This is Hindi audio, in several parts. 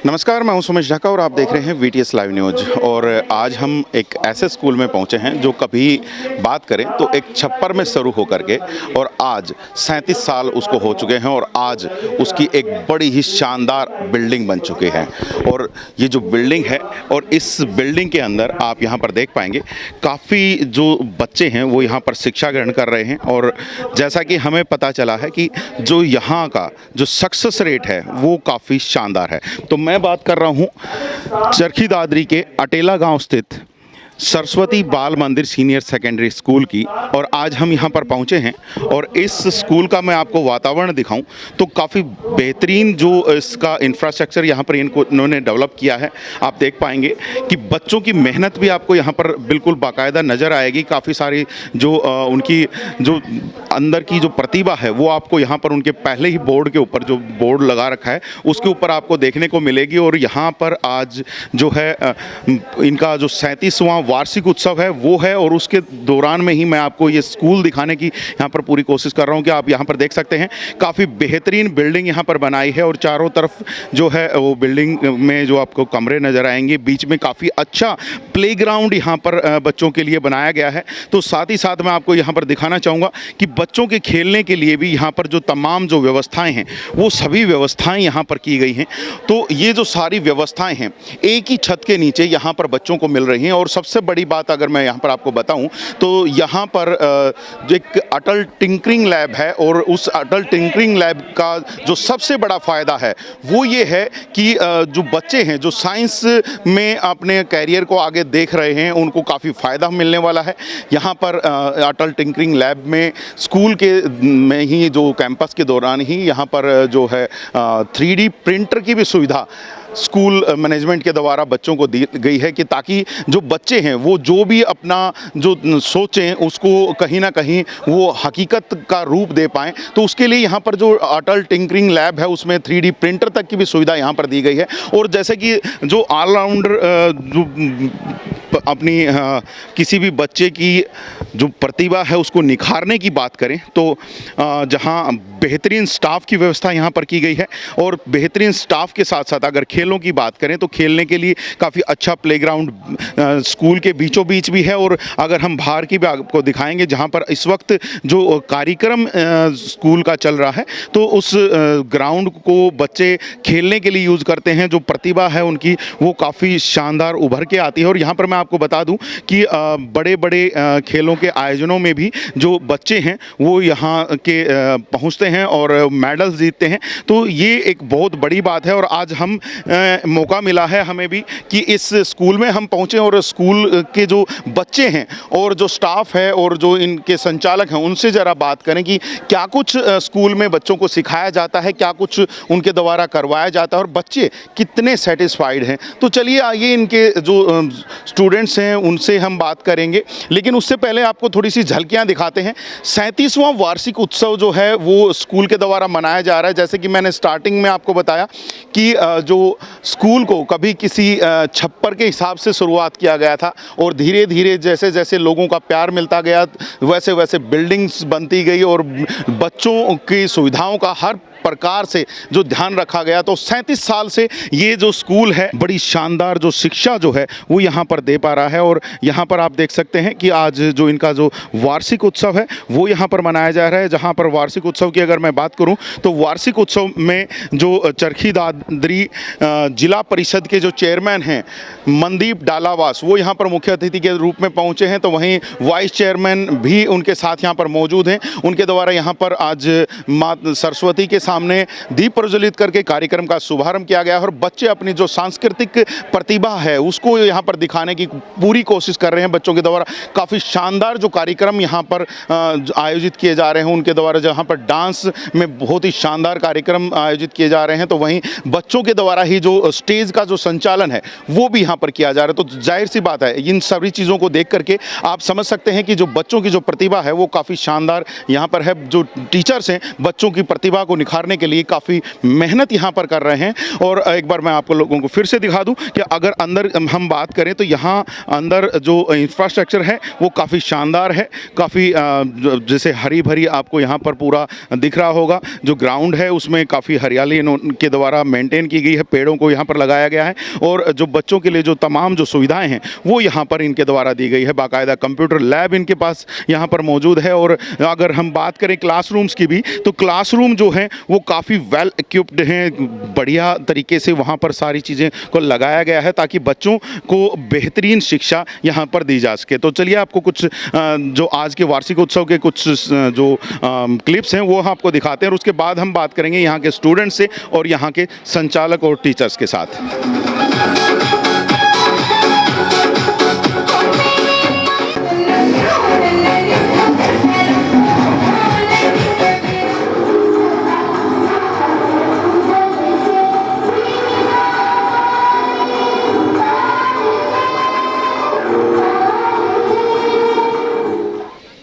नमस्कार, मैं हूं सुमेश ढाका और आप देख रहे हैं वीटीएस लाइव न्यूज़। और आज हम एक ऐसे स्कूल में पहुंचे हैं जो कभी बात करें तो एक छप्पर में शुरू होकर के और आज 37 साल उसको हो चुके हैं और आज उसकी एक बड़ी ही शानदार बिल्डिंग बन चुकी है। और ये जो बिल्डिंग है और इस बिल्डिंग के अंदर आप यहाँ पर देख पाएंगे काफ़ी जो बच्चे हैं वो यहाँ पर शिक्षा ग्रहण कर रहे हैं। और जैसा कि हमें पता चला है कि जो यहाँ का जो सक्सेस रेट है वो काफ़ी शानदार है। तो मैं बात कर रहा हूँ चरखी दादरी के अटेला गांव स्थित सरस्वती बाल मंदिर सीनियर सेकेंडरी स्कूल की। और आज हम यहाँ पर पहुँचे हैं और इस स्कूल का मैं आपको वातावरण दिखाऊं तो काफ़ी बेहतरीन जो इसका इंफ्रास्ट्रक्चर यहाँ पर इन्होंने डेवलप किया है। आप देख पाएंगे कि बच्चों की मेहनत भी आपको यहाँ पर बिल्कुल बाकायदा नज़र आएगी। काफ़ी सारी जो उनकी जो अंदर की जो प्रतिभा है वो आपको यहाँ पर उनके पहले ही बोर्ड के ऊपर जो बोर्ड लगा रखा है उसके ऊपर आपको देखने को मिलेगी। और यहाँ पर आज जो है इनका जो 37वां वार्षिक उत्सव है वो है और उसके दौरान में ही मैं आपको ये स्कूल दिखाने की यहाँ पर पूरी कोशिश कर रहा हूँ कि आप यहाँ पर देख सकते हैं काफ़ी बेहतरीन बिल्डिंग यहाँ पर बनाई है। और चारों तरफ जो है वो बिल्डिंग में जो आपको कमरे नज़र आएंगे, बीच में काफ़ी अच्छा प्लेग्राउंड यहाँ पर बच्चों के लिए बनाया गया है। तो साथ ही साथ मैं आपको यहाँ पर दिखाना चाहूँगा कि बच्चों के खेलने के लिए भी यहाँ पर जो तमाम जो व्यवस्थाएँ हैं वो सभी व्यवस्थाएँ यहाँ पर की गई हैं। तो ये जो सारी व्यवस्थाएँ हैं एक ही छत के नीचे यहाँ पर बच्चों को मिल रही हैं। और सबसे बड़ी बात अगर मैं यहाँ पर आपको बताऊं तो यहाँ पर एक अटल टिंकरिंग लैब है। और उस अटल टिंकरिंग लैब का जो सबसे बड़ा फ़ायदा है वो ये है कि जो बच्चे हैं जो साइंस में अपने कैरियर को आगे देख रहे हैं उनको काफ़ी फ़ायदा मिलने वाला है। यहाँ पर अटल टिंकरिंग लैब में स्कूल के में ही जो कैंपस के दौरान ही यहाँ पर जो है 3D प्रिंटर की भी सुविधा स्कूल मैनेजमेंट के द्वारा बच्चों को दी गई है कि ताकि जो बच्चे हैं वो जो भी अपना जो सोचें उसको कहीं ना कहीं वो हकीकत का रूप दे पाएँ। तो उसके लिए यहाँ पर जो अटल टिंकरिंग लैब है उसमें 3D प्रिंटर तक की भी सुविधा यहाँ पर दी गई है। और जैसे कि जो ऑलराउंडर जो अपनी किसी भी बच्चे की जो प्रतिभा है उसको निखारने की बात करें तो जहाँ बेहतरीन स्टाफ की व्यवस्था यहाँ पर की गई है। और बेहतरीन स्टाफ के साथ साथ अगर खेलों की बात करें तो खेलने के लिए काफ़ी अच्छा प्लेग्राउंड स्कूल के बीचों बीच भी है। और अगर हम बाहर की भी आपको दिखाएंगे जहाँ पर इस वक्त जो कार्यक्रम स्कूल का चल रहा है तो उस ग्राउंड को बच्चे खेलने के लिए यूज़ करते हैं। जो प्रतिभा है उनकी वो काफ़ी शानदार उभर के आती है। और यहाँ पर मैं आपको बता दूं कि बड़े बड़े खेलों के आयोजनों में भी जो बच्चे हैं वो यहाँ के पहुँचते हैं और मेडल्स जीतते हैं। तो ये एक बहुत बड़ी बात है। और आज हम मौका मिला है हमें भी कि इस स्कूल में हम पहुँचे और स्कूल के जो बच्चे हैं और जो स्टाफ है और जो इनके संचालक हैं उनसे ज़रा बात करें कि क्या कुछ स्कूल में बच्चों को सिखाया जाता है, क्या कुछ उनके द्वारा करवाया जाता है और बच्चे कितने सेटिस्फाइड हैं। तो चलिए आइए इनके जो स्टूडेंट्स हैं उनसे हम बात करेंगे। लेकिन उससे पहले आपको थोड़ी सी झलकियाँ दिखाते हैं। 37वां वार्षिक उत्सव जो है वो स्कूल के द्वारा मनाया जा रहा है। जैसे कि मैंने स्टार्टिंग में आपको बताया कि जो स्कूल को कभी किसी छप्पर के हिसाब से शुरुआत किया गया था और धीरे धीरे जैसे जैसे लोगों का प्यार मिलता गया वैसे वैसे बिल्डिंग्स बनती गई और बच्चों की सुविधाओं का हर प्रकार से जो ध्यान रखा गया। तो 37 साल से ये जो स्कूल है बड़ी शानदार जो शिक्षा जो है वो यहाँ पर दे पा रहा है। और यहाँ पर आप देख सकते हैं कि आज जो इनका जो वार्षिक उत्सव है वो यहाँ पर मनाया जा रहा है। जहाँ पर वार्षिक उत्सव की अगर मैं बात करूँ तो वार्षिक उत्सव में जो चरखी दादरी जिला परिषद के जो चेयरमैन हैं मनदीप डालावास वो यहाँ पर मुख्य अतिथि के रूप में पहुँचे हैं। तो वहीं वाइस चेयरमैन भी उनके साथ यहाँ पर मौजूद हैं। उनके द्वारा यहाँ पर आज माँ सरस्वती के सामने दीप प्रज्वलित करके कार्यक्रम का शुभारंभ किया गया है। और बच्चे अपनी जो सांस्कृतिक प्रतिभा है उसको यहाँ पर दिखाने की पूरी कोशिश कर रहे हैं। बच्चों के द्वारा काफ़ी शानदार जो कार्यक्रम यहाँ पर आयोजित किए जा रहे हैं उनके द्वारा जहाँ पर डांस में बहुत ही शानदार कार्यक्रम आयोजित किए जा रहे हैं। तो वहीं बच्चों के द्वारा ही जो स्टेज का जो संचालन है वो भी यहाँ पर किया जा रहा है। तो जाहिर सी बात है इन सभी चीज़ों को देख करके आप समझ सकते हैं कि जो बच्चों की जो प्रतिभा है वो काफ़ी शानदार यहाँ पर है। जो टीचर्स हैं बच्चों की प्रतिभा को निखार निखारने के लिए काफ़ी मेहनत यहाँ पर कर रहे हैं। और एक बार मैं आपको लोगों को फिर से दिखा दूँ कि अगर अंदर हम बात करें तो यहाँ अंदर जो इंफ्रास्ट्रक्चर है वो काफ़ी शानदार है, काफ़ी जैसे हरी भरी आपको यहाँ पर पूरा दिख रहा होगा। जो ग्राउंड है उसमें काफ़ी हरियाली इनके द्वारा मेंटेन की गई है, पेड़ों को यहाँ पर लगाया गया है। और जो बच्चों के लिए जो तमाम जो सुविधाएं हैं वो यहाँ पर इनके द्वारा दी गई है। बाकायदा कंप्यूटर लैब इनके पास यहाँ पर मौजूद है। और अगर हम बात करें क्लासरूम्स की भी, तो क्लासरूम जो हैं वो काफ़ी वेल इक्विप्ड हैं, बढ़िया तरीके से वहाँ पर सारी चीज़ें को लगाया गया है ताकि बच्चों को बेहतरीन शिक्षा यहाँ पर दी जा सके। तो चलिए आपको कुछ जो आज के वार्षिक उत्सव के कुछ जो क्लिप्स हैं वो आपको दिखाते हैं और उसके बाद हम बात करेंगे यहाँ के स्टूडेंट्स से और यहाँ के संचालक और टीचर्स के साथ।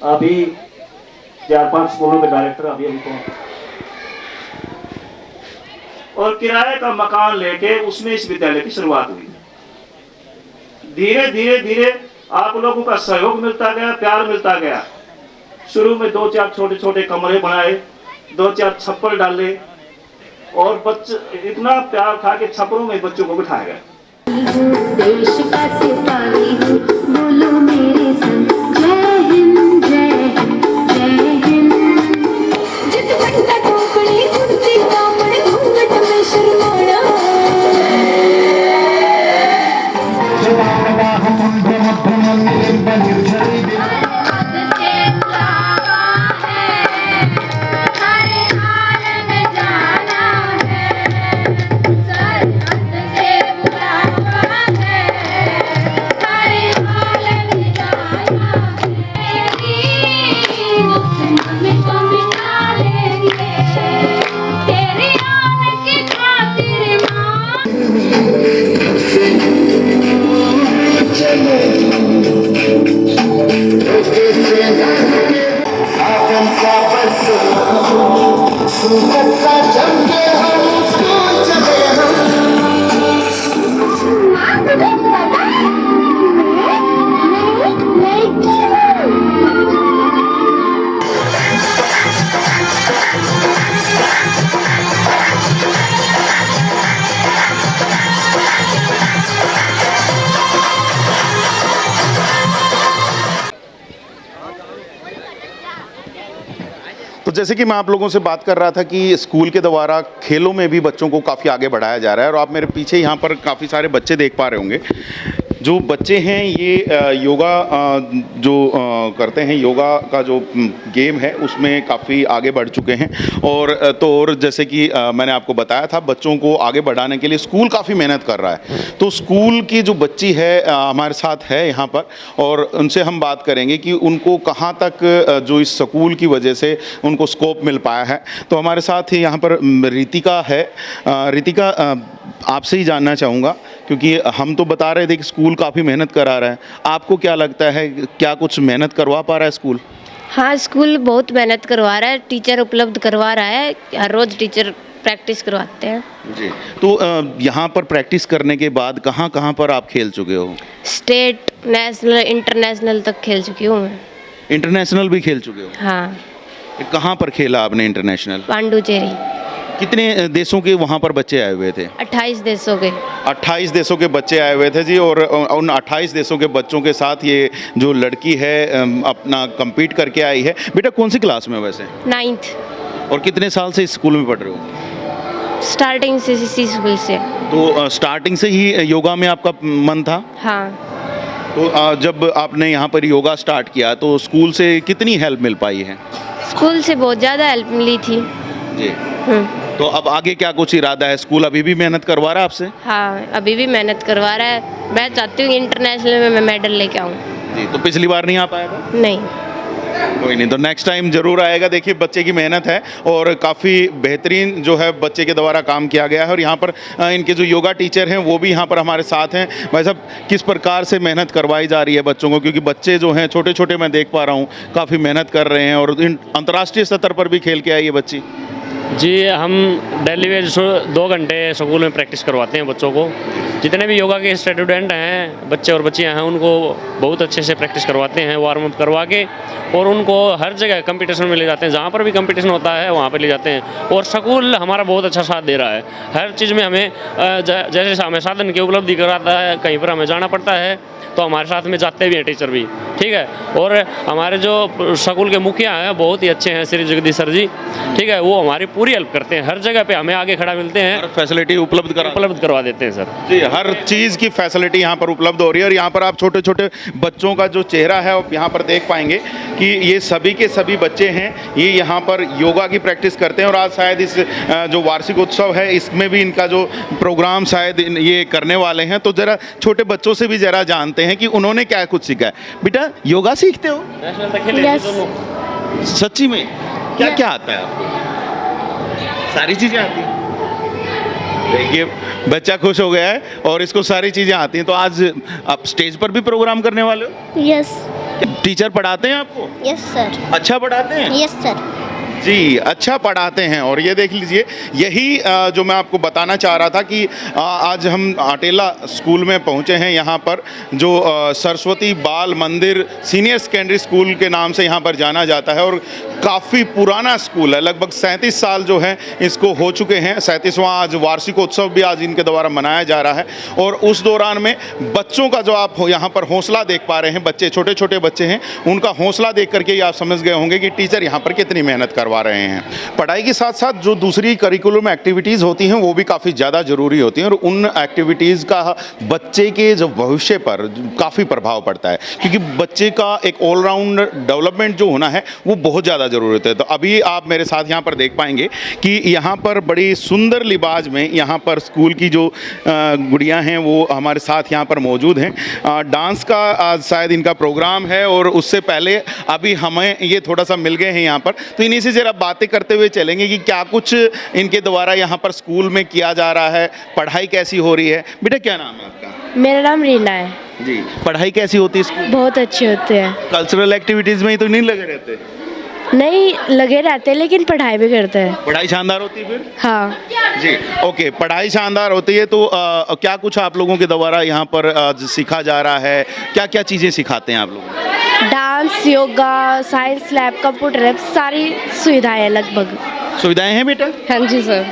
अभी 4-5 स्कूलों के डायरेक्टर अभी पहुंचे और किराए का मकान लेके उसमें इस विद्यालय की शुरुआत हुई। धीरे धीरे धीरे आप लोगों का सहयोग मिलता गया, प्यार मिलता गया। शुरू में 2-4 छोटे छोटे कमरे बनाए, 2-4 छप्पर डाले और बच्चे इतना प्यार था कि छप्परों में बच्चों को बिठाया गया। देश का सिपाही हूँ, बोलो मेरे संग जय हिंद जय हिंद जय हिंद। जित बंदा टोपड़ी उड़ती कापड़ घूंघट में शर्माना। तो जैसे कि मैं आप लोगों से बात कर रहा था कि स्कूल के द्वारा खेलों में भी बच्चों को काफ़ी आगे बढ़ाया जा रहा है और आप मेरे पीछे यहाँ पर काफ़ी सारे बच्चे देख पा रहे होंगे। जो बच्चे हैं ये योगा जो करते हैं, योगा का जो गेम है उसमें काफ़ी आगे बढ़ चुके हैं। और जैसे कि मैंने आपको बताया था, बच्चों को आगे बढ़ाने के लिए स्कूल काफ़ी मेहनत कर रहा है। तो स्कूल की जो बच्ची है हमारे साथ है यहाँ पर और उनसे हम बात करेंगे कि उनको कहाँ तक जो इस स्कूल की वजह से उनको स्कोप मिल पाया है। तो हमारे साथ ही यहाँ पर रितिका है। रितिका, आपसे ही जानना चाहूँगा क्योंकि हम तो बता रहे थे कि स्कूल काफ़ी मेहनत करा रहा है, आपको क्या लगता है, क्या कुछ मेहनत करवा पा रहा है स्कूल? हाँ, स्कूल बहुत मेहनत करवा रहा है, टीचर उपलब्ध करवा रहा है, हर रोज़ टीचर प्रैक्टिस करवाते हैं जी। तो यहाँ पर प्रैक्टिस करने के बाद कहाँ कहाँ पर आप खेल चुके हो? स्टेट, नेशनल, इंटरनेशनल तक खेल चुकी हूँ मैं। इंटरनेशनल भी खेल चुके हो? हाँ। कहाँ पर खेला आपने इंटरनेशनल? पांडुचेरी। कितने देशों के वहाँ पर बच्चे आए हुए थे? 28 देशों के। 28 देशों के बच्चे आए हुए थे जी। और उन 28 देशों के बच्चों के साथ ये जो लड़की है अपना compete करके आई है। बेटा कौन सी क्लास में वैसे? 9th। और कितने साल से इस स्कूल में पढ़ रहे हो? स्टार्टिंग से इसी स्कूल से। तो स्टार्टिंग से ही योगा में आपका मन था? हाँ। तो जब आपने यहाँ पर योगा स्टार्ट किया तो स्कूल से कितनी हेल्प मिल पाई है? स्कूल से बहुत ज़्यादा हेल्प मिली थी जी। तो अब आगे क्या कुछ इरादा है? स्कूल अभी भी मेहनत करवा रहा है आपसे? हाँ, अभी भी मेहनत करवा रहा है। मैं चाहती हूँ इंटरनेशनल में मैं मेडल लेके आऊँ। जी। तो पिछली बार नहीं आ पाया था? नहीं। कोई नहीं, तो नेक्स्ट टाइम ज़रूर आएगा। देखिए बच्चे की मेहनत है और काफ़ी बेहतरीन जो है बच्चे के द्वारा काम किया गया है। और यहाँ पर इनके जो योगा टीचर हैं वो भी यहाँ पर हमारे साथ हैं। भाई साहब, किस प्रकार से मेहनत करवाई जा रही है बच्चों को? क्योंकि बच्चे जो हैं छोटे छोटे मैं देख पा रहा हूँ काफ़ी मेहनत कर रहे हैं और अंतर्राष्ट्रीय स्तर पर भी खेल के आई है बच्ची। जी हम डेली बेस 2 घंटे स्कूल में प्रैक्टिस करवाते हैं बच्चों को। जितने भी योगा के स्टूडेंट हैं, बच्चे और बच्चियां हैं, उनको बहुत अच्छे से प्रैक्टिस करवाते हैं, वार्म अप करवा के, और उनको हर जगह कंपटीशन में ले जाते हैं। जहाँ पर भी कंपटीशन होता है वहाँ पर ले जाते हैं। और स्कूल हमारा बहुत अच्छा साथ दे रहा है। हर चीज़ में हमें जैसे हमें साधन की उपलब्धि कराता है, कहीं पर हमें जाना पड़ता है तो हमारे साथ में जाते भी हैं टीचर भी, ठीक है। और हमारे जो स्कूल के मुखिया हैं बहुत ही अच्छे हैं, श्री जगदीश सर जी, ठीक है, वो हमारी पूरी हेल्प करते हैं। हर जगह पे हमें आगे खड़ा मिलते हैं, हर फैसिलिटी उपलब्ध करवा देते हैं सर जी। हर चीज़ की फैसिलिटी यहाँ पर उपलब्ध हो रही है। और यहाँ पर आप छोटे छोटे बच्चों का जो चेहरा है आप यहाँ पर देख पाएंगे कि ये सभी के सभी बच्चे हैं, ये यहाँ पर योगा की प्रैक्टिस करते हैं। और आज शायद इस जो वार्षिक उत्सव है इसमें भी इनका जो प्रोग्राम शायद ये करने वाले हैं। तो ज़रा छोटे बच्चों से भी ज़रा जानते हैं कि उन्होंने क्या कुछ सीखा है। बेटा योगा सीखते हो? सच्ची में? क्या क्या आता है आपको? सारी चीज़ें आती हैं? देखिए बच्चा खुश हो गया है और इसको सारी चीज़ें आती हैं। तो आज आप स्टेज पर भी प्रोग्राम करने वाले हो? यस टीचर पढ़ाते हैं आपको? यस सर अच्छा पढ़ाते हैं? यस सर जी, अच्छा पढ़ाते हैं। और ये देख लीजिए, यही जो मैं आपको बताना चाह रहा था कि आज हम आटेला स्कूल में पहुंचे हैं। यहाँ पर जो सरस्वती बाल मंदिर सीनियर सेकेंडरी स्कूल के नाम से यहाँ पर जाना जाता है और काफ़ी पुराना स्कूल है। लगभग 37 साल जो है इसको हो चुके हैं। 37वां आज वार्षिकोत्सव भी आज इनके द्वारा मनाया जा रहा है। और उस दौरान में बच्चों का जो आप यहाँ पर हौसला देख पा रहे हैं, बच्चे छोटे छोटे बच्चे हैं, उनका हौसला देख करके ही आप समझ गए होंगे कि टीचर यहाँ पर कितनी मेहनत करवा रहे हैं। पढ़ाई के साथ साथ जो दूसरी करिकुलम एक्टिविटीज़ होती हैं वो भी काफ़ी ज़्यादा ज़रूरी होती हैं। और उन एक्टिविटीज़ का बच्चे के जो भविष्य पर काफ़ी प्रभाव पड़ता है, क्योंकि बच्चे का एक ऑलराउंड डेवलपमेंट जो होना है वो बहुत ज़्यादा ज़रूरी होता है। तो अभी आप मेरे साथ यहाँ पर देख पाएंगे कि यहाँ पर बड़ी सुंदर लिबाज में यहाँ पर स्कूल की जो गुड़ियाँ हैं वो हमारे साथ यहाँ पर मौजूद हैं। डांस का आज शायद इनका प्रोग्राम है और उससे पहले अभी हमें ये थोड़ा सा मिल गए हैं यहाँ पर। तो इन्हीं से जरा बातें करते हुए चलेंगे कि क्या कुछ इनके द्वारा यहाँ पर स्कूल में किया जा रहा है, पढ़ाई कैसी हो रही है। बेटा क्या नाम है आपका? मेरा नाम रीना है। जी, पढ़ाई कैसी होती है स्कूल? बहुत अच्छे होते हैं। कल्चरल एक्टिविटीज़ में ही तो नहीं लगे रहते? नहीं लगे रहते हैं लेकिन पढ़ाई भी करते हैं। पढ़ाई शानदार होती है फिर? हाँ जी, ओके, पढ़ाई शानदार होती है। तो क्या कुछ आप लोगों के द्वारा यहाँ पर आज सीखा जा रहा है? क्या क्या चीज़ें सिखाते हैं आप लोग? Dance, yoga, science lab, computer lab, सारी सुविधाएं हैं लगभग। सुविधाएं हैं बेटा? हाँ जी सर।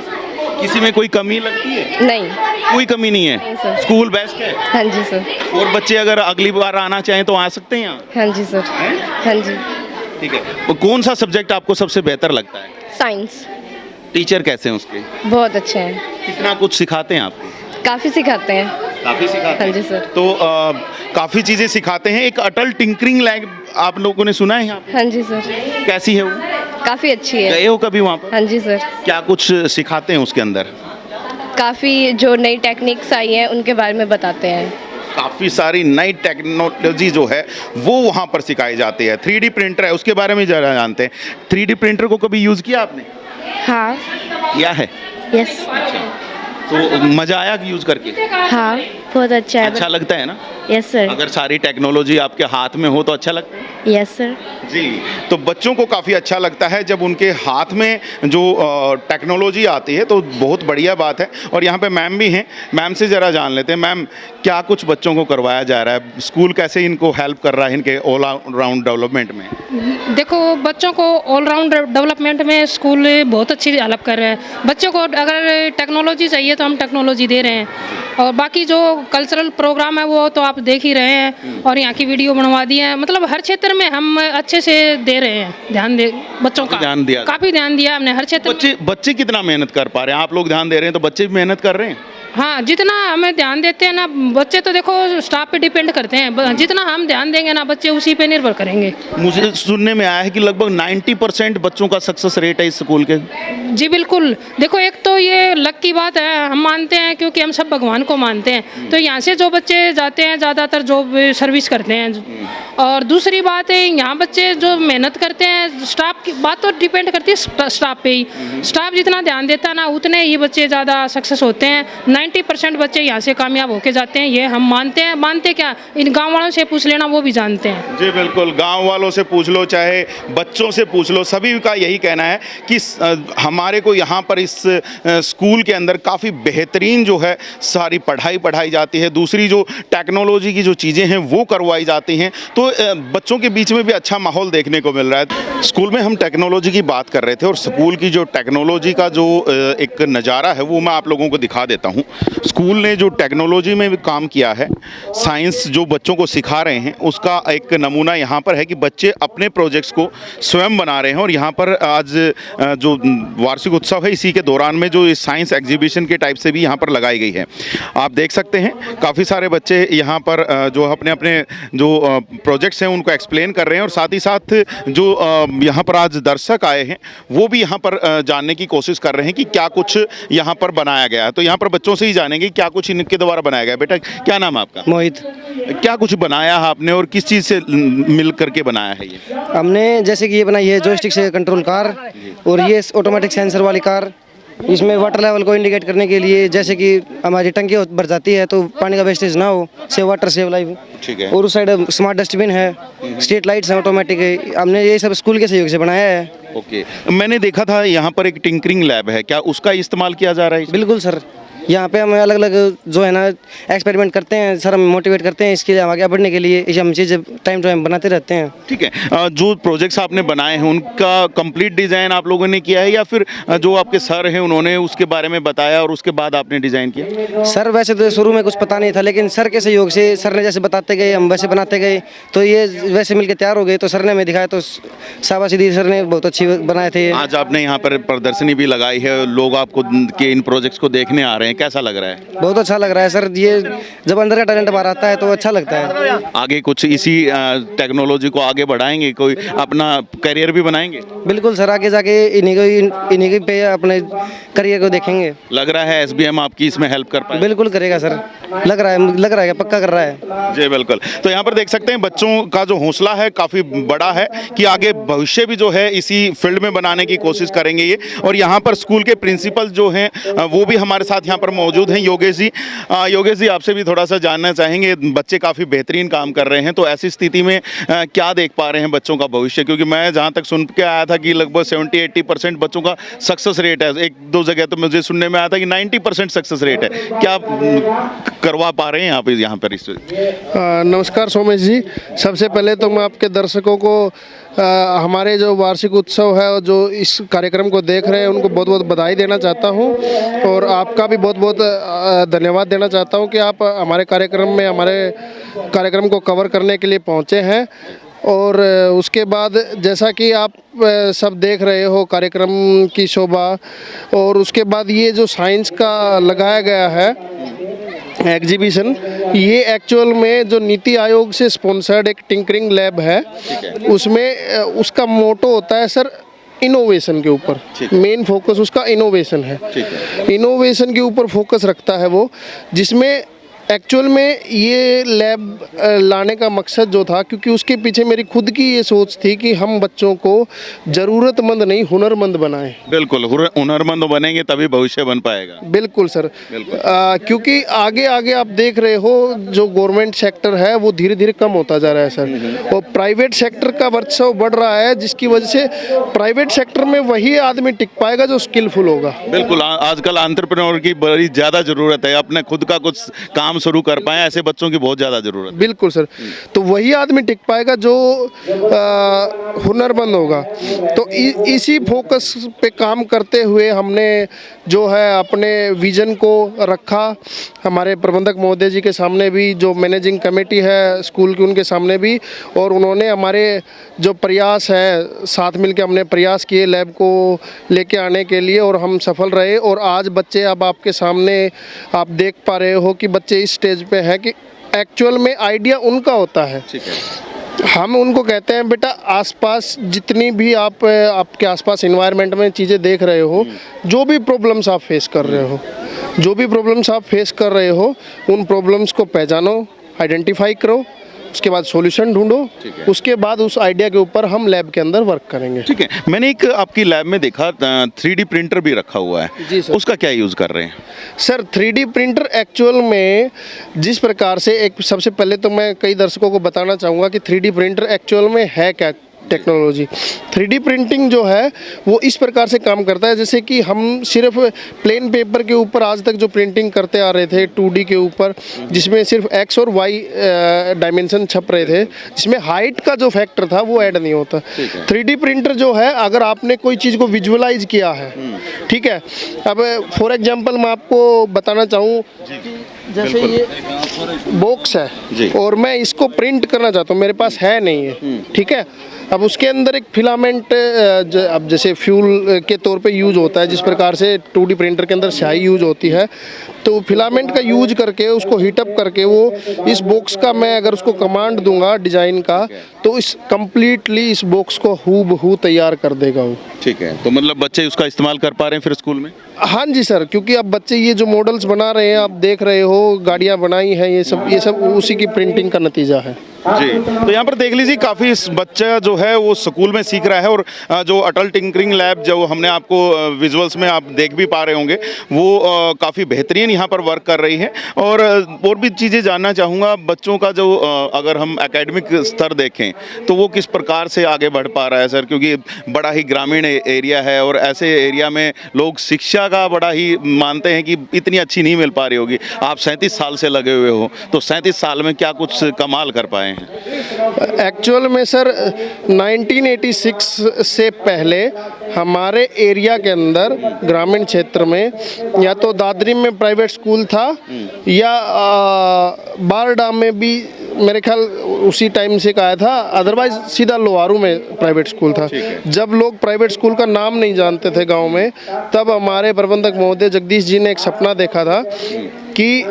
किसी में कोई कमी लगती है? नहीं कोई कमी नहीं है? नहीं सर। स्कूल बेस्ट है? हाँ जी सर। और बच्चे अगर अगली बार आना चाहें तो आ सकते हैं यहाँ? हाँ जी सर। हैं? हाँ जी। ठीक है। तो कौन सा सब्जेक्ट आपको सबसे बेहतर लगता है? साइंस। टीचर कैसे हैं उसके? बहुत अच्छे हैं। कितना कुछ सिखाते हैं आपको? काफ़ी सिखाते हैं। काफ़ी सिखाते हाँ हैं? जी सर। तो काफ़ी चीज़ें सिखाते हैं। एक अटल टिंकरिंग लैब आप लोगों ने सुना है यहाँ पे? हाँ जी सर। कैसी है वो? काफ़ी अच्छी है। गए हो कभी वहाँ पर? हाँ जी सर। क्या कुछ सिखाते हैं उसके अंदर? काफ़ी जो नई टेक्निक्स आई हैं उनके बारे में बताते हैं। काफ़ी सारी नई टेक्नोलॉजी जो है वो वहाँ पर सिखाई जाती है। 3D प्रिंटर है, उसके बारे में ज़रा जानते हैं। 3D प्रिंटर को कभी यूज़ किया आपने? हाँ। किया है? यस। तो मज़ा आया यूज़ करके? हाँ बहुत अच्छा है। अच्छा लगता है ना? Yes sir. अगर सारी टेक्नोलॉजी आपके हाथ में हो तो अच्छा लगता है? Yes sir. जी, तो बच्चों को काफ़ी अच्छा लगता है जब उनके हाथ में जो टेक्नोलॉजी आती है, तो बहुत बढ़िया बात है। और यहाँ पे मैम भी हैं, मैम से ज़रा जान लेते हैं। मैम, क्या कुछ बच्चों को करवाया जा रहा है? स्कूल कैसे इनको हेल्प कर रहा है इनके ऑल राउंड डेवलपमेंट में? देखो बच्चों को ऑलराउंड डेवलपमेंट में स्कूल बहुत अच्छी हेल्प कर रहे हैं। बच्चों को अगर टेक्नोलॉजी चाहिए तो हम टेक्नोलॉजी दे रहे हैं, और बाकी जो कल्चरल प्रोग्राम है वो तो आप देख ही रहे हैं, और यहाँ की वीडियो बनवा दी है। मतलब हर क्षेत्र में हम अच्छे से दे रहे हैं, ध्यान दे बच्चों का। ध्यान दिया, काफ़ी ध्यान दिया हमने हर क्षेत्र। बच्चे कितना मेहनत कर पा रहे हैं? आप लोग ध्यान दे रहे हैं तो बच्चे भी मेहनत कर रहे हैं? हाँ, जितना हमें ध्यान देते हैं ना बच्चे, तो देखो स्टाफ पे डिपेंड करते हैं। जितना हम ध्यान देंगे ना बच्चे उसी पे निर्भर करेंगे। मुझे सुनने में आया है कि लगभग 90% बच्चों का सक्सेस रेट है इस स्कूल के। जी बिल्कुल। देखो एक तो ये लक की बात है, हम मानते हैं क्योंकि हम सब भगवान को मानते हैं, तो यहाँ से जो बच्चे जाते हैं ज़्यादातर जॉब सर्विस करते हैं। और दूसरी बात है यहाँ बच्चे जो मेहनत करते हैं, स्टाफ की बात तो डिपेंड करती है स्टाफ पे ही। स्टाफ जितना ध्यान देता है ना उतने ही बच्चे ज़्यादा सक्सेस होते हैं। 90% बच्चे यहाँ से कामयाब होके जाते हैं, ये हम मानते हैं। मानते क्या, इन गाँव वालों से पूछ लेना, वो भी जानते हैं। जी बिल्कुल, गांव वालों से पूछ लो चाहे बच्चों से पूछ लो, सभी का यही कहना है कि हमारे को यहाँ पर इस स्कूल के अंदर काफ़ी बेहतरीन जो है सारी पढ़ाई जाती है। दूसरी जो टेक्नोलॉजी की जो चीज़ें हैं वो करवाई जाती हैं, तो बच्चों के बीच में भी अच्छा माहौल देखने को मिल रहा है। स्कूल में हम टेक्नोलॉजी की बात कर रहे थे और स्कूल की जो टेक्नोलॉजी का जो एक नज़ारा है वो मैं आप लोगों को दिखा देता हूँ। स्कूल ने जो टेक्नोलॉजी में भी काम किया है, साइंस जो बच्चों को सिखा रहे हैं उसका एक नमूना यहाँ पर है कि बच्चे अपने प्रोजेक्ट्स को स्वयं बना रहे हैं। और यहाँ पर आज जो वार्षिक उत्सव है इसी के दौरान में जो साइंस एग्जीबिशन के टाइप से भी यहाँ पर लगाई गई है। आप देख सकते हैं काफ़ी सारे बच्चे यहाँ पर जो अपने अपने जो प्रोजेक्ट्स हैं उनको एक्सप्लेन कर रहे हैं, और साथ ही साथ जो यहाँ पर आज दर्शक आए हैं वो भी यहाँ पर जानने की कोशिश कर रहे हैं कि क्या कुछ यहाँ पर बनाया गया है। तो यहाँ पर बच्चों से ही जानेंगे क्या कुछ इनके द्वारा बनाया गया। बेटा क्या नाम है आपका? मोहित। क्या कुछ बनाया है आपने और किस चीज़ से मिल करके बनाया है ये? हमने जैसे कि ये बनाई है जॉयस्टिक से कंट्रोल कार, और ये ऑटोमेटिक सेंसर वाली कार। इसमें वाटर लेवल को इंडिकेट करने के लिए, जैसे कि हमारी टंकी भर जाती है तो पानी का वेस्टेज ना हो, सेव वाटर सेव लाइफ। ठीक है। और उस साइड स्मार्ट डस्टबिन है, स्ट्रीट लाइट्स हैं ऑटोमेटिक है। हमने ये सब स्कूल के सहयोग से बनाया है। ओके, मैंने देखा था यहाँ पर एक टिंकरिंग लैब है, क्या उसका इस्तेमाल किया जा रहा है? बिल्कुल सर, यहाँ पे हम अलग अलग जो है ना एक्सपेरिमेंट करते हैं सर, हम मोटिवेट करते हैं इसके लिए आगे बढ़ने के लिए। इसे हम चीज़ें टाइम टू टाइम बनाते रहते हैं। ठीक है। जो प्रोजेक्ट्स आपने बनाए हैं उनका कंप्लीट डिज़ाइन आप लोगों ने किया है या फिर जो आपके सर हैं उन्होंने उसके बारे में बताया और उसके बाद आपने डिज़ाइन किया? सर वैसे तो शुरू में कुछ पता नहीं था, लेकिन सर के सहयोग से सर ने जैसे बताते गए हम वैसे बनाते गए, तो ये वैसे मिलकर तैयार हो गए। तो सर ने हमें दिखाया तो शाबाशी दी, सर ने बहुत अच्छी बनाए थे। आज आपने यहाँ पर प्रदर्शनी भी लगाई है, लोग आपको के इन प्रोजेक्ट्स को देखने आ रहे हैं, कैसा लग रहा है? बहुत अच्छा लग रहा है सर, ये जब अंदर का टैलेंट बाहर आता है तो अच्छा लगता है। आगे कुछ इसी टेक्नोलॉजी को आगे बढ़ाएंगे, कोई अपना करियर भी बनाएंगे? बिल्कुल सर, आगे जाके इन्हीं पे अपने करियर को देखेंगे। लग रहा है एसबीएम आपकी इसमें हेल्प कर पाए? बिल्कुल करेगा सर, लग रहा है पक्का कर रहा है। जी बिल्कुल। तो यहाँ पर देख सकते हैं बच्चों का जो हौसला है काफ़ी बड़ा है कि आगे भविष्य भी जो है इसी फील्ड में बनाने की कोशिश करेंगे ये। और यहाँ पर स्कूल के प्रिंसिपल जो हैं वो भी हमारे साथ यहाँ पर मौजूद हैं, योगेश जी। योगेश जी, आपसे भी थोड़ा सा जानना चाहेंगे, बच्चे काफ़ी बेहतरीन काम कर रहे हैं, तो ऐसी स्थिति में क्या देख पा रहे हैं बच्चों का भविष्य? क्योंकि मैं जहाँ तक सुन के आया था कि लगभग 70-80% बच्चों का सक्सेस रेट है। एक दो जगह तो मुझे सुनने में आया था कि 90% सक्सेस रेट है। क्या करवा पा रहे हैं आप यहाँ पर इस? नमस्कार सोमेश जी, सबसे पहले तो मैं आपके दर्शकों को हमारे जो वार्षिक उत्सव है और जो इस कार्यक्रम को देख रहे हैं उनको बहुत बहुत बधाई देना चाहता हूं, और आपका भी बहुत बहुत धन्यवाद देना चाहता हूं कि आप हमारे कार्यक्रम को कवर करने के लिए पहुंचे हैं। और उसके बाद जैसा कि आप सब देख रहे हो कार्यक्रम की शोभा, और उसके बाद ये जो साइंस का लगाया गया है एग्जीबिशन, ये एक्चुअल में जो नीति आयोग से स्पॉन्सर्ड एक टिंकरिंग लैब है, उसमें उसका मोटो होता है सर इनोवेशन के ऊपर। मेन फोकस उसका इनोवेशन है। इनोवेशन के ऊपर फोकस रखता है वो, जिसमें एक्चुअल में ये लैब लाने का मकसद जो था, क्योंकि उसके पीछे मेरी खुद की ये सोच थी कि हम बच्चों को ज़रूरतमंद नहीं हुनरमंद बनाएं। बिल्कुल, हुनरमंद बनेंगे तभी भविष्य बन पाएगा। बिल्कुल सर, क्योंकि आगे आगे आप देख रहे हो जो गवर्नमेंट सेक्टर है वो धीरे धीरे कम होता जा रहा है सर, और प्राइवेट सेक्टर का वर्चस्व बढ़ रहा है, जिसकी वजह से प्राइवेट सेक्टर में वही आदमी टिक पाएगा जो स्किलफुल होगा। बिल्कुल, आजकल एंटरप्रेन्योर की बड़ी ज़्यादा ज़रूरत है, अपने खुद का कुछ काम शुरू कर पाए, ऐसे बच्चों की बहुत ज़्यादा ज़रूरत है। बिल्कुल सर, तो वही आदमी टिक पाएगा जो हुनरमंद होगा। तो इसी फोकस पे काम करते हुए हमने जो है अपने विजन को रखा हमारे प्रबंधक महोदय जी के सामने भी, जो मैनेजिंग कमेटी है स्कूल की उनके सामने भी, और उन्होंने हमारे जो प्रयास है साथ मिलकर हमने प्रयास किए लैब को लेके आने के लिए, और हम सफल रहे। और आज बच्चे अब आपके सामने आप देख पा रहे हो कि बच्चे इस स्टेज पे है कि एक्चुअल में आइडिया उनका होता है। ठीक है। हम उनको कहते हैं बेटा आसपास जितनी भी आपके आसपास एनवायरनमेंट में चीज़ें देख रहे हो, जो भी प्रॉब्लम्स आप फेस कर रहे हो, जो भी प्रॉब्लम्स आप फेस कर रहे हो उन प्रॉब्लम्स को पहचानो, आइडेंटिफाई करो, उसके बाद सॉल्यूशन ढूंढो, उसके बाद उस आइडिया के ऊपर हम लैब के अंदर वर्क करेंगे। ठीक है, मैंने एक आपकी लैब में देखा 3D प्रिंटर भी रखा हुआ है। जी सर। उसका क्या यूज़ कर रहे हैं? सर 3D प्रिंटर एक्चुअल में जिस प्रकार से, एक सबसे पहले तो मैं कई दर्शकों को बताना चाहूँगा कि 3D प्रिंटर एक्चुअल में है क्या टेक्नोलॉजी। 3D प्रिंटिंग जो है वो इस प्रकार से काम करता है जैसे कि हम सिर्फ प्लेन पेपर के ऊपर आज तक जो प्रिंटिंग करते आ रहे थे 2D के ऊपर, जिसमें सिर्फ X और Y डायमेंशन छप रहे थे, जिसमें हाइट का जो फैक्टर था वो ऐड नहीं होता। 3D प्रिंटर जो है, अगर आपने कोई चीज़ को विजुअलाइज किया है, ठीक है, अब फॉर एग्जांपल मैं आपको बताना चाहूँ, जैसे ये बॉक्स है और मैं इसको प्रिंट करना चाहता हूँ, मेरे पास है नहीं है, ठीक है। अब उसके अंदर एक फिलामेंट अब जैसे फ्यूल के तौर पे यूज होता है, जिस प्रकार से 2D प्रिंटर के अंदर स्याही यूज होती है, तो फिलामेंट का यूज करके उसको हीटअप करके वो इस बॉक्स का, मैं अगर उसको कमांड दूंगा डिजाइन का, तो इस कंप्लीटली इस बॉक्स को हूबहू तैयार कर देगा वो। ठीक है, तो मतलब बच्चे उसका इस्तेमाल कर पा रहे हैं फिर स्कूल में? हाँ जी सर, क्योंकि अब बच्चे ये जो मॉडल्स बना रहे हैं, आप देख रहे हो गाड़ियाँ बनाई हैं, ये सब उसी की प्रिंटिंग का नतीजा है जी। तो यहाँ पर देख लीजिए, काफ़ी बच्चा जो है वो स्कूल में सीख रहा है, और जो अटल टिंकरिंग लैब जो हमने आपको विजुअल्स में आप देख भी पा रहे होंगे, वो काफ़ी बेहतरीन यहाँ पर वर्क कर रही है। और भी चीज़ें जानना चाहूँगा बच्चों का, जो अगर हम एकेडमिक स्तर देखें तो वो किस प्रकार से आगे बढ़ पा रहा है सर, क्योंकि बड़ा ही ग्रामीण एरिया है और ऐसे एरिया में लोग शिक्षा का बड़ा ही मानते हैं कि इतनी अच्छी नहीं मिल पा रही होगी। आप 37 साल से लगे हुए हो, तो 37 साल में क्या कुछ कमाल कर पाए हैं? एक्चुअल में सर 1986 से पहले हमारे एरिया के अंदर ग्रामीण क्षेत्र में या तो दादरी में प्राइवेट स्कूल था, या बारडा में भी मेरे ख्याल उसी टाइम से आया था, अदरवाइज सीधा लोहारू में प्राइवेट स्कूल था। जब लोग प्राइवेट स्कूल का नाम नहीं जानते थे गांव में, तब हमारे प्रबंधक महोदय जगदीश जी ने एक सपना देखा था कि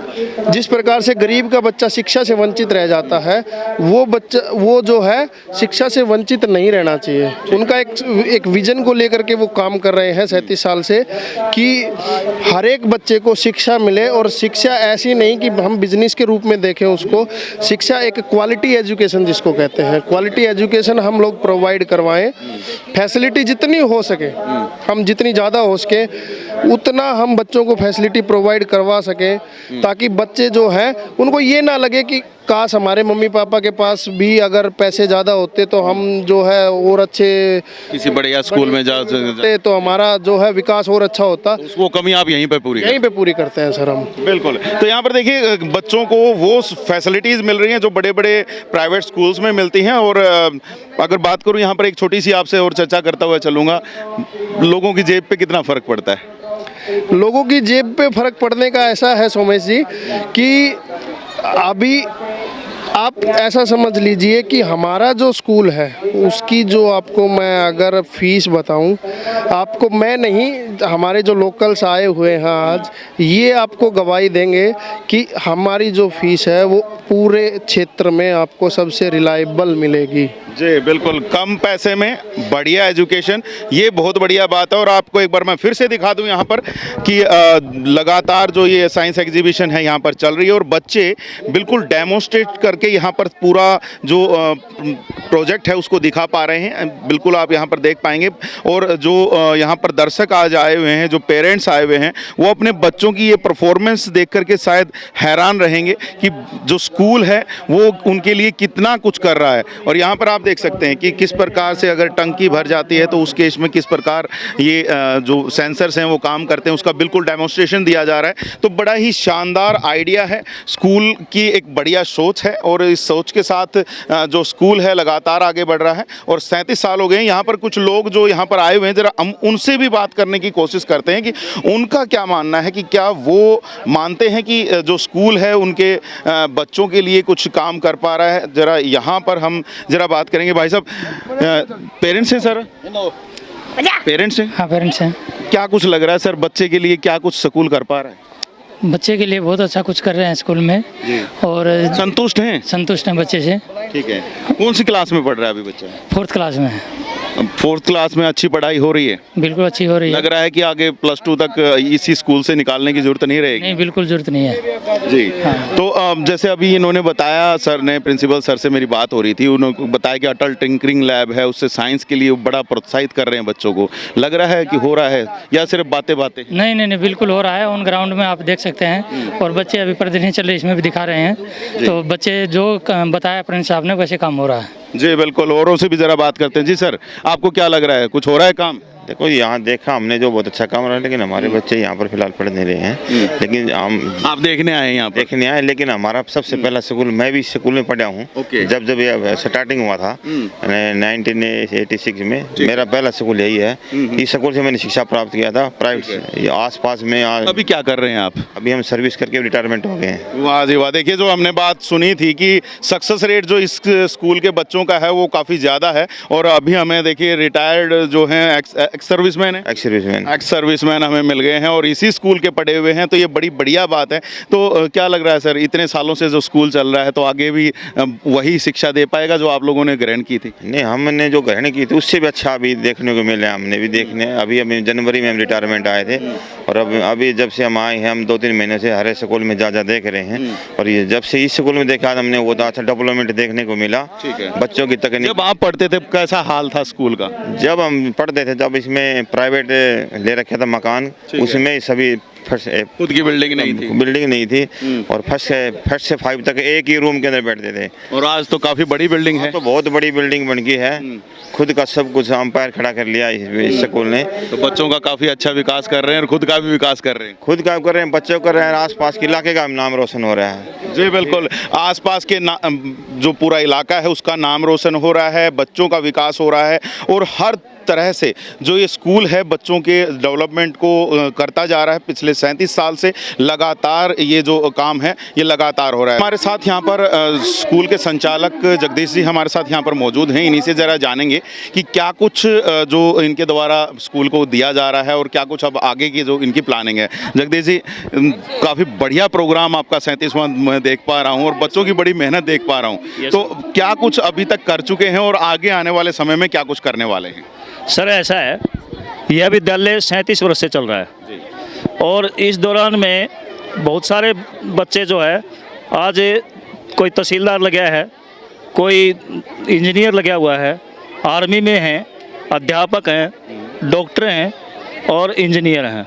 जिस प्रकार से गरीब का बच्चा शिक्षा से वंचित रह जाता है, वो जो है शिक्षा से वंचित नहीं रहना चाहिए। उनका एक विजन को लेकर के वो काम कर रहे हैं 37 साल से, कि हर एक बच्चे को शिक्षा मिले, और शिक्षा ऐसी नहीं कि हम बिजनेस के रूप में देखें उसको। शिक्षा एक क्वालिटी एजुकेशन जिसको कहते हैं, क्वालिटी एजुकेशन हम लोग प्रोवाइड करवाएं। फैसिलिटी जितनी हो सके, हम जितनी ज़्यादा हो सके उतना हम बच्चों को फैसिलिटी प्रोवाइड करवा सकें, ताकि बच्चे जो हैं उनको ये ना लगे कि काश हमारे मम्मी पापा के पास भी अगर पैसे ज़्यादा होते तो हम जो है और अच्छे किसी बढ़िया स्कूल में जा सकते, तो हमारा जो है विकास और अच्छा होता। वो कमी आप यहीं पे पूरी करते हैं सर हम। बिल्कुल। तो यहाँ पर देखिए, बच्चों को वो फैसिलिटीज़ मिल रही हैं जो बड़े बड़े प्राइवेट स्कूल्स में मिलती हैं। और अगर बात करूँ यहाँ पर एक छोटी सी आपसे और चर्चा करता हुआ चलूँगा, लोगों की जेब पे कितना फ़र्क पड़ता है? लोगों की जेब पे फर्क पड़ने का ऐसा है सोमेश जी, कि अभी आप ऐसा समझ लीजिए कि हमारा जो स्कूल है उसकी जो आपको मैं अगर फीस बताऊं, आपको मैं नहीं, हमारे जो लोकल्स आए हुए हैं आज, ये आपको गवाही देंगे कि हमारी जो फीस है वो पूरे क्षेत्र में आपको सबसे रिलायबल मिलेगी। जी बिल्कुल, कम पैसे में बढ़िया एजुकेशन, ये बहुत बढ़िया बात है। और आपको एक बार मैं फिर से दिखा दूं यहाँ पर कि लगातार जो ये साइंस एग्जीबिशन है यहाँ पर चल रही है, और बच्चे बिल्कुल डेमोस्ट्रेट करके यहाँ पर पूरा जो प्रोजेक्ट है उसको दिखा पा रहे हैं। बिल्कुल आप यहाँ पर देख पाएंगे। और जो यहाँ पर दर्शक आज आए हुए हैं, जो पेरेंट्स आए हुए हैं, वो अपने बच्चों की ये परफॉर्मेंस देख करके शायद हैरान रहेंगे कि जो स्कूल है वो उनके लिए कितना कुछ कर रहा है। और यहाँ पर आप देख सकते हैं कि किस प्रकार से अगर टंकी भर जाती है तो उस केस में किस प्रकार ये जो सेंसर्स हैं वो काम करते हैं, उसका बिल्कुल डेमोस्ट्रेशन दिया जा रहा है। तो बड़ा ही शानदार आइडिया है, स्कूल की एक बढ़िया सोच है, और इस सोच के साथ जो स्कूल है लगातार आगे बढ़ रहा है। और 37 साल हो गए हैं। यहाँ पर कुछ लोग जो यहाँ पर आए हुए हैं, जरा हम उनसे भी बात करने की कोशिश करते हैं कि उनका क्या मानना है, कि क्या वो मानते हैं कि जो स्कूल है उनके बच्चों के लिए कुछ काम कर पा रहा है। जरा यहाँ पर हम जरा बात करेंगे। भाई साहब, पेरेंट्स हैं सर? पेरेंट्स हैं? हाँ पेरेंट्स हैं। क्या कुछ लग रहा है सर, बच्चे के लिए क्या कुछ स्कूल कर पा रहा है? बच्चे के लिए बहुत अच्छा कुछ कर रहे हैं स्कूल में, और संतुष्ट हैं? संतुष्ट हैं बच्चे से। ठीक है। कौन सी क्लास में पढ़ रहा है अभी बच्चा? 4th क्लास में। फोर्थ क्लास में अच्छी पढ़ाई हो रही है, बिल्कुल अच्छी हो रही है। लग रहा है कि आगे +2 तक इसी स्कूल से निकालने की जरूरत नहीं रहेगी। नहीं, बिल्कुल जरूरत नहीं है। जी। तो जैसे अभी इन्होंने बताया, सर ने, प्रिंसिपल सर से मेरी बात हो रही थी, उन्होंने बताया कि अटल टिंकरिंग लैब है, उससे साइंस के लिए बड़ा प्रोत्साहित कर रहे हैं बच्चों को। लग रहा है कि हो रहा है या सिर्फ बातें बातें? नहीं नहीं नहीं, बिल्कुल हो रहा है। ऑन ग्राउंड में आप देख सकते हैं, और बच्चे अभी प्रदर्शनी चल रही है, इसमें भी दिखा रहे हैं। तो बच्चे जो बताया प्रिंस साहब ने, वैसे काम हो रहा है। जी बिल्कुल, औरों से भी जरा बात करते हैं। जी सर, आपको क्या लग रहा है, कुछ हो रहा है काम? देखो, यहाँ देखा हमने जो बहुत अच्छा काम रहा है, लेकिन हमारे बच्चे यहाँ पर फिलहाल पढ़ नहीं रहे हैं। लेकिन हम आप देखने आए हैं यहाँ पर? देखने आए, लेकिन हमारा सबसे पहला स्कूल, मैं भी स्कूल में पढ़ा हूँ। जब ये स्टार्टिंग हुआ था 1986 में, मेरा पहला स्कूल यही है। इस स्कूल से मैंने शिक्षा प्राप्त किया था, प्राइवेट आस पास में। अभी क्या कर रहे हैं आप? अभी हम सर्विस करके रिटायरमेंट हो गए हैं। वाह जी वाह। देखिए, जो हमने बात सुनी थी कि सक्सेस रेट जो इस स्कूल के बच्चों का है वो काफ़ी ज़्यादा है, और अभी हमें देखिए रिटायर्ड जो हैं एक्स सर्विसमैन हमें मिल गए हैं और इसी स्कूल के पढ़े हुए हैं, तो ये बड़ी बढ़िया बात है। तो क्या लग रहा है सर, इतने सालों से जो स्कूल चल रहा है, तो आगे भी वही शिक्षा दे पाएगा जो आप लोगों ने ग्रहण की थी? नहीं, हमने जो ग्रहण की थी उससे भी अच्छा अभी देखने को मिला। हमने भी देखने, अभी जनवरी में हम रिटायरमेंट आए थे, और अभी जब से हम आए हैं, हम 2-3 महीने से हर स्कूल में जा देख रहे हैं। और ये जब से इस स्कूल में देखा हमने, वो तो अच्छा डेवलपमेंट देखने को मिला। बच्चों की तकनीक। जब आप पढ़ते थे कैसा हाल था स्कूल का? जब हम पढ़ते थे, जब इसमें प्राइवेट ले रखा था मकान, उसमें सभी खुद की बिल्डिंग नहीं थी, और फर्स्ट से 5 तक एक ही रूम के अंदर बैठते थे। और आज तो काफी बड़ी बिल्डिंग है। तो बहुत बड़ी बिल्डिंग बन गई है, खुद का सब कुछ अंपायर खड़ा कर लिया इस स्कूल ने। तो बच्चों का काफी अच्छा विकास कर रहे हैं और खुद का भी विकास कर रहे हैं। खुद का कर रहे हैं, बच्चों कर रहे हैं, आसपास के इलाके का नाम रोशन हो रहा है। जी बिल्कुल, आसपास के जो पूरा इलाका है उसका नाम रोशन हो रहा है, बच्चों का विकास हो रहा है, और हर तरह से जो ये स्कूल है बच्चों के डेवलपमेंट को करता जा रहा है। पिछले 37 साल से लगातार ये जो काम है ये लगातार हो रहा है। हमारे साथ यहाँ पर स्कूल के संचालक जगदीश जी हमारे साथ यहाँ पर मौजूद हैं। इन्हीं से ज़रा जानेंगे कि क्या कुछ जो इनके द्वारा स्कूल को दिया जा रहा है और क्या कुछ अब आगे की जो इनकी प्लानिंग है। जगदीश जी, काफ़ी बढ़िया प्रोग्राम आपका 37वां मैं देख पा रहा हूँ और बच्चों की बड़ी मेहनत देख पा रहा हूँ, तो क्या कुछ अभी तक कर चुके हैं और आगे आने वाले समय में क्या कुछ करने वाले हैं? सर, ऐसा है, यह विद्यालय 37 वर्ष से चल रहा है, और इस दौरान में बहुत सारे बच्चे जो है, आज कोई तहसीलदार लगा है, कोई इंजीनियर लगा हुआ है, आर्मी में हैं, अध्यापक हैं, डॉक्टर हैं और इंजीनियर हैं।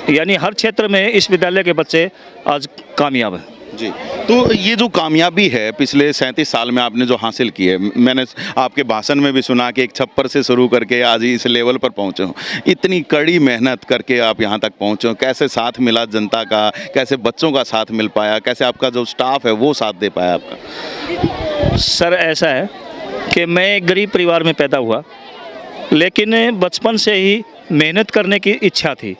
यानी हर क्षेत्र में इस विद्यालय के बच्चे आज कामयाब हैं। जी, तो ये जो कामयाबी है पिछले 37 साल में आपने जो हासिल की है, मैंने आपके भाषण में भी सुना कि एक छप्पर से शुरू करके आज इस लेवल पर पहुंचे हो। इतनी कड़ी मेहनत करके आप यहां तक पहुंचे हो, कैसे साथ मिला जनता का, कैसे बच्चों का साथ मिल पाया, कैसे आपका जो स्टाफ है वो साथ दे पाया आपका? सर, ऐसा है कि मैं एक गरीब परिवार में पैदा हुआ, लेकिन बचपन से ही मेहनत करने की इच्छा थी,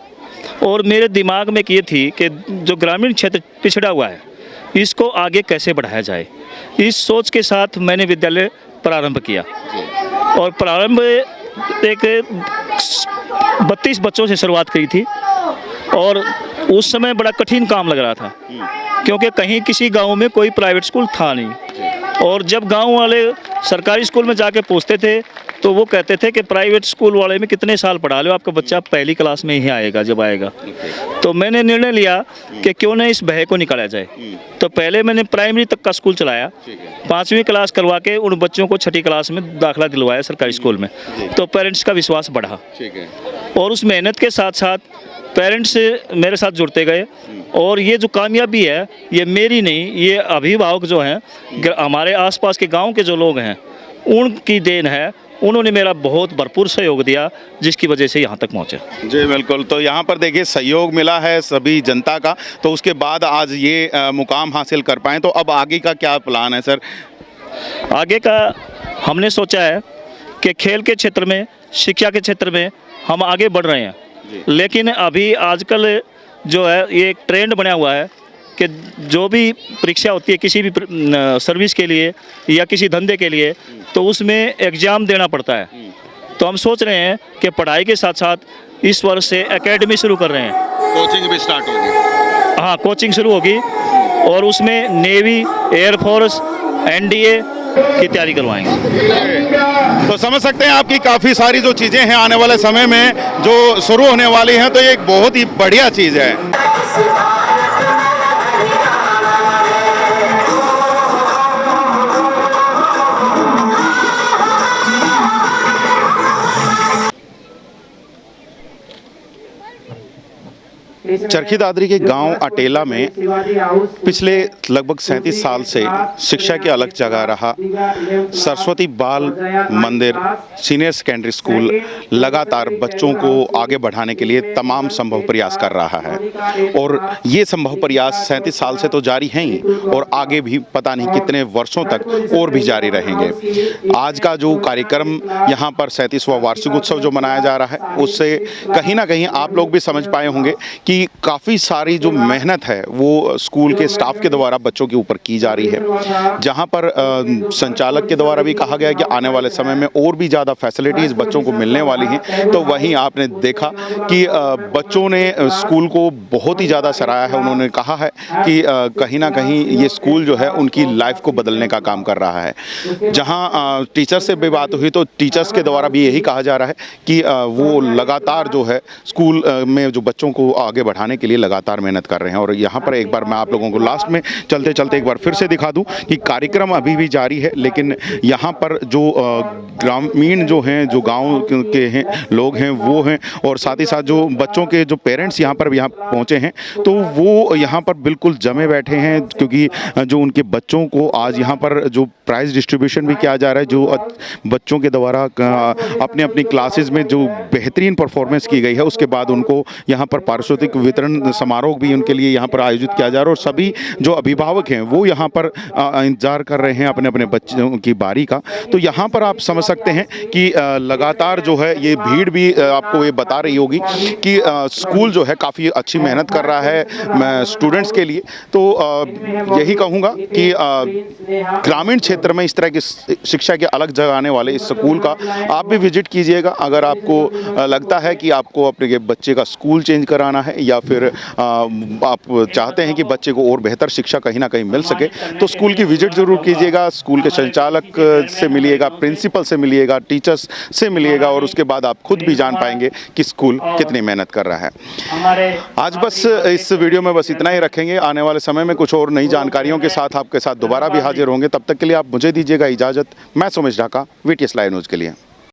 और मेरे दिमाग में ये थी कि जो ग्रामीण क्षेत्र पिछड़ा हुआ है इसको आगे कैसे बढ़ाया जाए। इस सोच के साथ मैंने विद्यालय प्रारंभ किया, और प्रारंभ एक 32 बच्चों से शुरुआत की थी, और उस समय बड़ा कठिन काम लग रहा था, क्योंकि कहीं किसी गांव में कोई प्राइवेट स्कूल था नहीं। और जब गांव वाले सरकारी स्कूल में जाके पूछते थे तो वो कहते थे कि प्राइवेट स्कूल वाले में कितने साल पढ़ा लो, आपका बच्चा पहली क्लास में ही आएगा जब आएगा। तो मैंने निर्णय लिया कि क्यों न इस भय को निकाला जाए। तो पहले मैंने प्राइमरी तक का स्कूल चलाया, 5वीं क्लास करवा के उन बच्चों को 6ठी क्लास में दाखिला दिलवाया सरकारी स्कूल में। तो पेरेंट्स का विश्वास बढ़ा, और उस मेहनत के साथ साथ पेरेंट्स मेरे साथ जुड़ते गए। और ये जो कामयाबी है ये मेरी नहीं, ये अभिभावक जो हैं, हमारे आसपास के गांव के जो लोग हैं, उनकी देन है। उन्होंने मेरा बहुत भरपूर सहयोग दिया, जिसकी वजह से यहाँ तक पहुँचे। जी बिल्कुल, तो यहाँ पर देखिए सहयोग मिला है सभी जनता का, तो उसके बाद आज ये मुकाम हासिल कर पाएँ। तो अब आगे का क्या प्लान है सर? आगे का हमने सोचा है कि खेल के क्षेत्र में, शिक्षा के क्षेत्र में हम आगे बढ़ रहे हैं, लेकिन अभी आजकल जो है ये एक ट्रेंड बना हुआ है कि जो भी परीक्षा होती है किसी भी सर्विस के लिए या किसी धंधे के लिए, तो उसमें एग्ज़ाम देना पड़ता है। तो हम सोच रहे हैं कि पढ़ाई के साथ साथ इस वर्ष से एकेडमी शुरू कर रहे हैं। कोचिंग भी स्टार्ट होगी? हाँ, कोचिंग शुरू होगी, और उसमें नेवी, एयरफोर्स, NDA की तैयारी करवाएंगे। तो समझ सकते हैं आपकी काफ़ी सारी जो चीज़ें हैं आने वाले समय में जो शुरू होने वाली हैं, तो ये एक बहुत ही बढ़िया चीज़ है। चरखी दादरी के गांव अटेला में पिछले लगभग 37 साल से शिक्षा की अलग जगह रहा सरस्वती बाल मंदिर सीनियर सेकेंडरी स्कूल लगातार बच्चों को आगे बढ़ाने के लिए तमाम संभव प्रयास कर रहा है और ये संभव प्रयास 37 साल से तो जारी हैं ही और आगे भी पता नहीं कितने वर्षों तक और भी जारी रहेंगे। आज का जो कार्यक्रम यहाँ पर 37वां वार्षिक उत्सव जो मनाया जा रहा है, उससे कहीं ना कहीं आप लोग भी समझ पाए होंगे कि काफ़ी सारी जो मेहनत है वो स्कूल के स्टाफ के द्वारा बच्चों के ऊपर की जा रही है, जहां पर संचालक के द्वारा भी कहा गया कि आने वाले समय में और भी ज़्यादा फैसिलिटीज़ बच्चों को मिलने वाली हैं। तो वहीं आपने देखा कि बच्चों ने स्कूल को बहुत ही ज़्यादा सराहा है। उन्होंने कहा है कि कहीं ना कहीं ये स्कूल जो है उनकी लाइफ को बदलने का काम कर रहा है। जहाँ टीचर्स से भी बात हुई तो टीचर्स के द्वारा भी यही कहा जा रहा है कि वो लगातार जो है स्कूल में जो बच्चों को आगे बढ़ाने के लिए लगातार मेहनत कर रहे हैं। और यहाँ पर एक बार मैं आप लोगों को लास्ट में चलते चलते एक बार फिर से दिखा दूं कि कार्यक्रम अभी भी जारी है, लेकिन यहाँ पर जो ग्रामीण जो हैं, जो गांव के हैं लोग हैं वो हैं, और साथ ही साथ जो बच्चों के जो पेरेंट्स यहाँ पहुँचे हैं तो वो यहाँ पर बिल्कुल जमे बैठे हैं, क्योंकि जो उनके बच्चों को आज यहाँ पर जो प्राइज़ डिस्ट्रीब्यूशन भी किया जा रहा है, जो बच्चों के द्वारा अपने अपनी क्लासेस में जो बेहतरीन परफॉर्मेंस की गई है उसके बाद उनको यहाँ पर पारितोषिक वितरण समारोह भी उनके लिए यहाँ पर आयोजित किया जा रहा है। और सभी जो अभिभावक हैं वो यहाँ पर इंतजार कर रहे हैं अपने अपने बच्चों की बारी का। तो यहाँ पर आप समझ सकते हैं कि लगातार जो है ये भीड़ भी आपको ये बता रही होगी कि स्कूल जो है काफ़ी अच्छी मेहनत कर रहा है स्टूडेंट्स के लिए। तो यही कहूँगा कि ग्रामीण क्षेत्र में इस तरह की शिक्षा की अलग जगह आने वाले इस स्कूल का आप भी विजिट कीजिएगा। अगर आपको लगता है कि आपको अपने बच्चे का स्कूल चेंज कराना है या फिर आप चाहते हैं कि बच्चे को और बेहतर शिक्षा कहीं ना कहीं मिल सके, तो स्कूल की विजिट ज़रूर कीजिएगा। स्कूल के संचालक से मिलिएगा, प्रिंसिपल से मिलिएगा, टीचर्स से मिलिएगा, और उसके बाद आप खुद भी जान पाएंगे कि स्कूल कितनी मेहनत कर रहा है। आज बस इस वीडियो में बस इतना ही रखेंगे। आने वाले समय में कुछ और नई जानकारियों के साथ आपके साथ दोबारा भी हाजिर होंगे। तब तक के लिए आप मुझे दीजिएगा इजाज़त। मैं Sumesh Dhaka, VTS live news के लिए।